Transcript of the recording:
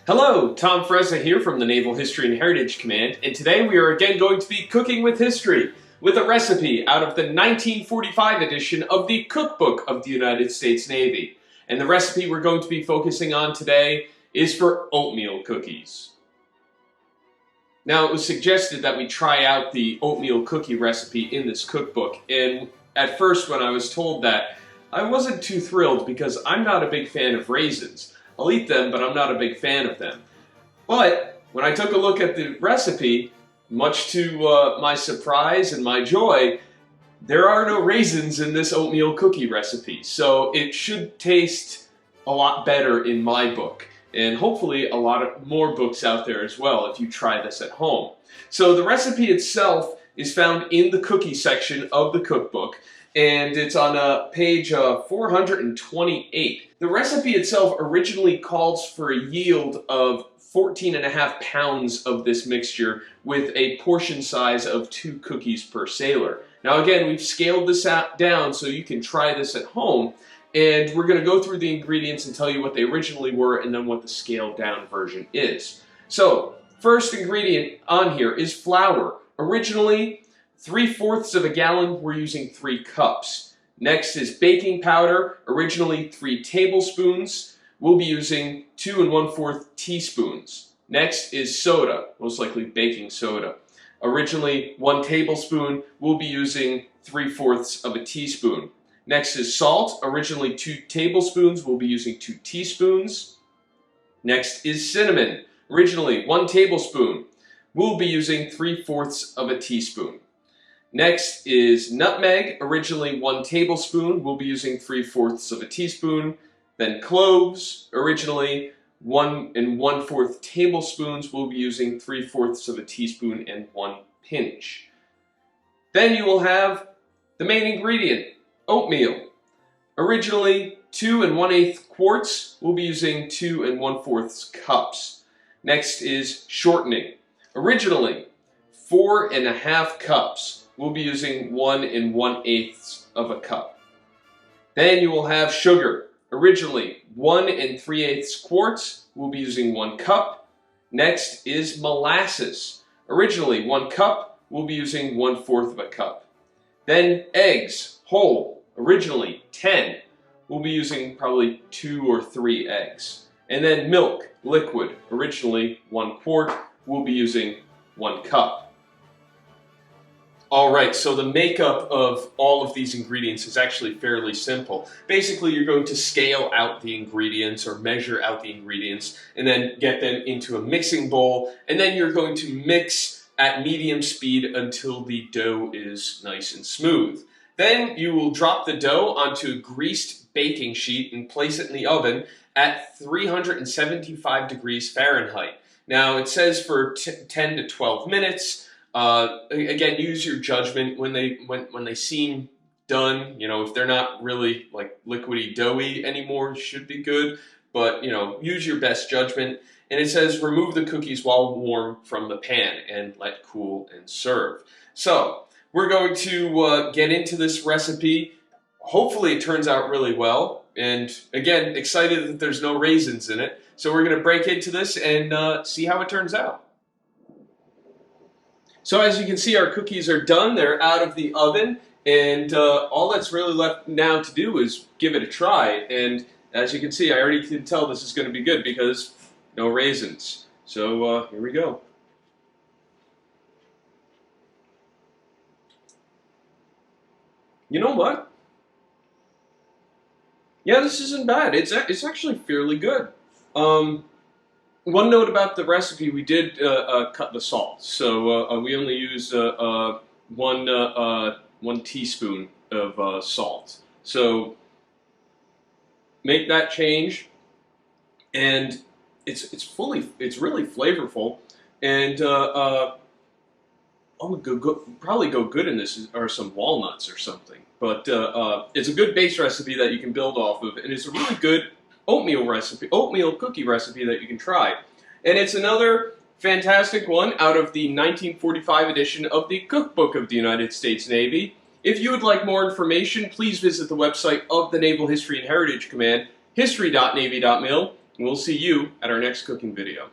Hello, Tom Frezza here from the Naval History and Heritage Command, and today we are again going to be cooking with history with a recipe out of the 1945 edition of the Cookbook of the United States Navy. And the recipe we're going to be focusing on today is for oatmeal cookies. Now, it was suggested that we try out the oatmeal cookie recipe in this cookbook, and at first when I was told that, I wasn't too thrilled because I'm not a big fan of raisins. I'll eat them, but I'm not a big fan of them. But when I took a look at the recipe, much to my surprise and my joy, there are no raisins in this oatmeal cookie recipe. So it should taste a lot better in my book. And hopefully a lot more books out there as well if you try this at home. So the recipe itself is found in the cookie section of the cookbook, and it's on page 428. The recipe itself originally calls for a yield of 14.5 pounds of this mixture with a portion size of 2 cookies per sailor. Now again, we've scaled this down so you can try this at home, and we're going to go through the ingredients and tell you what they originally were and then what the scaled down version is. So, first ingredient on here is flour. Originally, 3/4 of a gallon, we're using 3 cups. Next is baking powder, originally 3 tablespoons. We'll be using 2 1/4 teaspoons. Next is soda, most likely baking soda. Originally 1 tablespoon, we'll be using 3/4 of a teaspoon. Next is salt, originally 2 tablespoons, we'll be using 2 teaspoons. Next is cinnamon, originally 1 tablespoon, we'll be using 3/4 of a teaspoon. Next is nutmeg, originally 1 tablespoon, we'll be using 3/4 of a teaspoon. Then cloves, originally 1 1/4 tablespoons, we'll be using 3/4 of a teaspoon and 1 pinch. Then you will have the main ingredient, oatmeal. Originally 2 1/8 quarts, we'll be using 2 1/4 cups. Next is shortening. Originally 4.5 cups. We'll be using 1 1/8 of a cup. Then you will have sugar. Originally 1 3/8 quarts, we'll be using 1 cup. Next is molasses. Originally 1 cup, we'll be using 1/4 of a cup. Then eggs, whole. Originally 10, we'll be using probably 2 or 3 eggs. And then milk, liquid. Originally 1 quart, we'll be using 1 cup. Alright, so the makeup of all of these ingredients is actually fairly simple. Basically, you're going to scale out the ingredients or measure out the ingredients and then get them into a mixing bowl, and then you're going to mix at medium speed until the dough is nice and smooth. Then you will drop the dough onto a greased baking sheet and place it in the oven at 375 degrees Fahrenheit. Now, it says for 10 to 12 minutes. Again, use your judgment when they seem done. You know, if they're not really like liquidy doughy anymore, should be good. But, you know, use your best judgment. And it says remove the cookies while warm from the pan and let cool and serve. So, we're going to get into this recipe. Hopefully it turns out really well. And again, excited that there's no raisins in it. So we're going to break into this and see how it turns out. So as you can see, our cookies are done. They're out of the oven, and all that's really left now to do is give it a try. And as you can see, I already can tell this is going to be good because no raisins. So here we go. You know what? Yeah, this isn't bad. It's actually fairly good. One note about the recipe, we did cut the salt, so we only used 1 teaspoon of salt. So make that change, and it's really flavorful, and probably go good in this are some walnuts or something. But it's a good base recipe that you can build off of, and it's a really good oatmeal cookie recipe that you can try. And it's another fantastic one out of the 1945 edition of the Cookbook of the United States Navy. If you would like more information, please visit the website of the Naval History and Heritage Command, history.navy.mil, We'll see you at our next cooking video.